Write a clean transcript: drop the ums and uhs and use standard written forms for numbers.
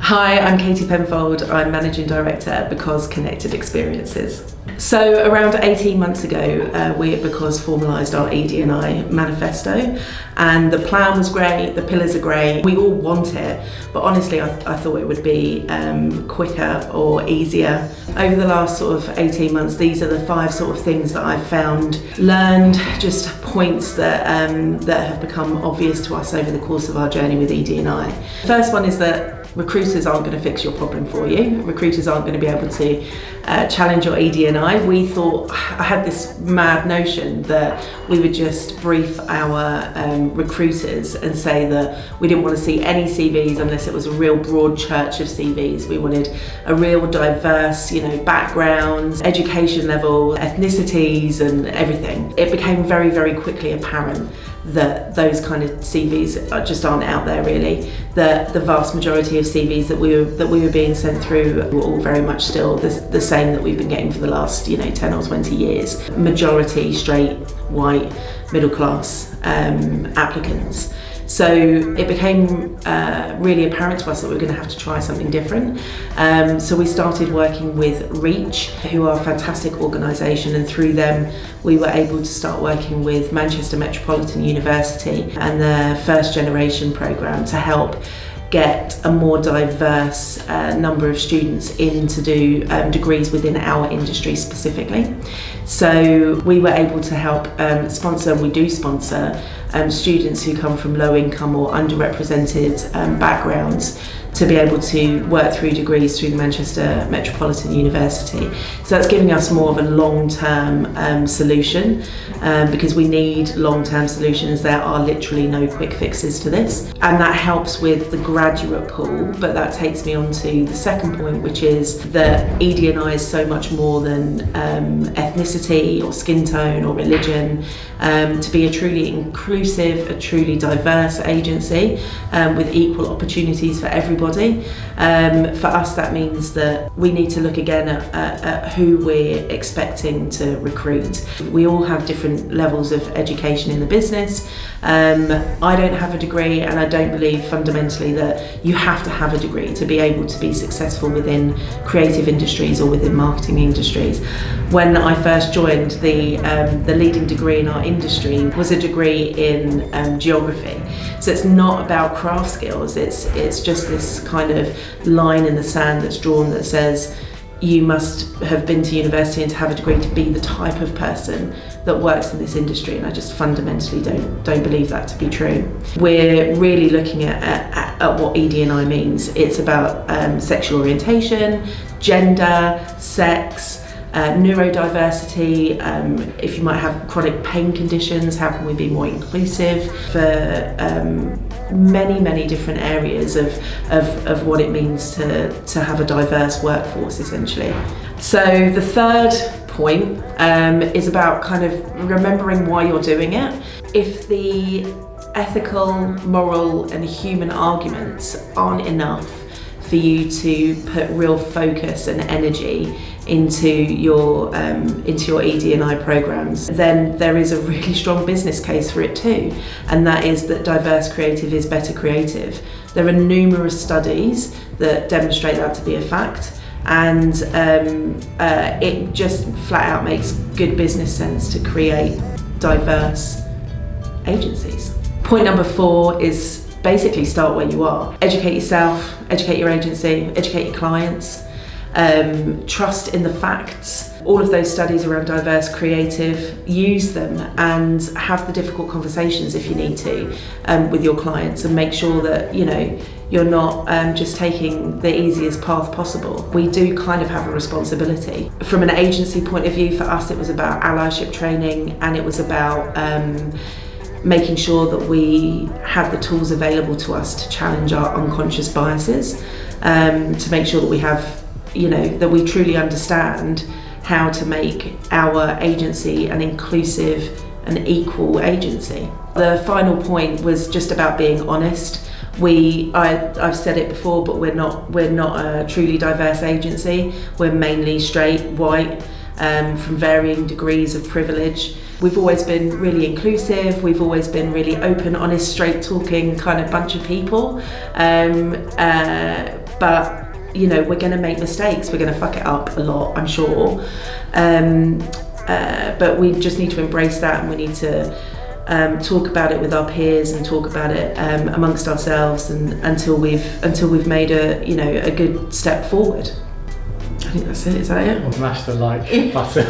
Hi, I'm Katy Penfold. I'm Managing Director at Because Connected Experiences. So around 18 months ago, we at Because formalised our ED&I manifesto, and the plan was great, the pillars are great, we all want it, but honestly I thought it would be quicker or easier. Over the last sort of 18 months, these are the 5 sort of things that I've learned, just points that have become obvious to us over the course of our journey with ED&I. First one is that recruiters aren't going to fix your problem for you. Recruiters aren't going to be able to challenge your ED&I. I had this mad notion that we would just brief our recruiters and say that we didn't want to see any CVs unless it was a real broad church of CVs. We wanted a real diverse, backgrounds, education level, ethnicities and everything. It became very, very quickly apparent that those kind of CVs just aren't out there really. The vast majority of CVs that we were being sent through were all very much still the same that we've been getting for the last 10 or 20 years. Majority straight, white, middle class applicants. So it became really apparent to us that we were going to have to try something different. So we started working with Reach, who are a fantastic organisation, and through them we were able to start working with Manchester Metropolitan University and their first generation programme to help get a more diverse number of students in to do degrees within our industry specifically. So we were able to help sponsor, and we do sponsor, students who come from low income or underrepresented backgrounds to be able to work through degrees through the Manchester Metropolitan University. So that's giving us more of a long-term solution because we need long-term solutions. There are literally no quick fixes to this, and that helps with the graduate pool. But that takes me on to the second point, which is that ED&I is so much more than ethnicity or skin tone or religion. To be a truly inclusive, a truly diverse agency with equal opportunities for everybody. For us, that means that we need to look again at who we're expecting to recruit. We all have different levels of education in the business. I don't have a degree, and I don't believe fundamentally that you have to have a degree to be able to be successful within creative industries or within marketing industries. When I first joined, the leading degree in our industry was a degree in geography. So it's not about craft skills, it's just this kind of line in the sand that's drawn that says you must have been to university and to have a degree to be the type of person that works in this industry, and I just fundamentally don't believe that to be true. We're really looking at what ED&I means. It's about sexual orientation, gender, sex, neurodiversity, if you might have chronic pain conditions, how can we be more inclusive for many different areas of what it means to have a diverse workforce essentially. So the third point is about kind of remembering why you're doing it. If the ethical, moral and human arguments aren't enough for you to put real focus and energy into your ED&I programs, then there is a really strong business case for it too, and that is that diverse creative is better creative. There are numerous studies that demonstrate that to be a fact, and it just flat out makes good business sense to create diverse agencies. Point number 4 is basically start where you are. Educate yourself, educate your agency, educate your clients, trust in the facts. All of those studies around diverse creative, use them and have the difficult conversations if you need to with your clients, and make sure that you're not just taking the easiest path possible. We do kind of have a responsibility. From an agency point of view, for us it was about allyship training, and it was about making sure that we had the tools available to us to challenge our unconscious biases, to make sure that we have, that we truly understand how to make our agency an inclusive and equal agency. The final point was just about being honest. I've said it before, but we're not a truly diverse agency. We're mainly straight, white, from varying degrees of privilege. We've always been really inclusive, we've always been really open, honest, straight talking kind of bunch of people. but you know, we're going to make mistakes, we're going to fuck it up a lot, I'm sure, but we just need to embrace that, and we need to talk about it with our peers and talk about it amongst ourselves, and until we've made a good step forward. I think that's it. Is that it? Or mash the like button.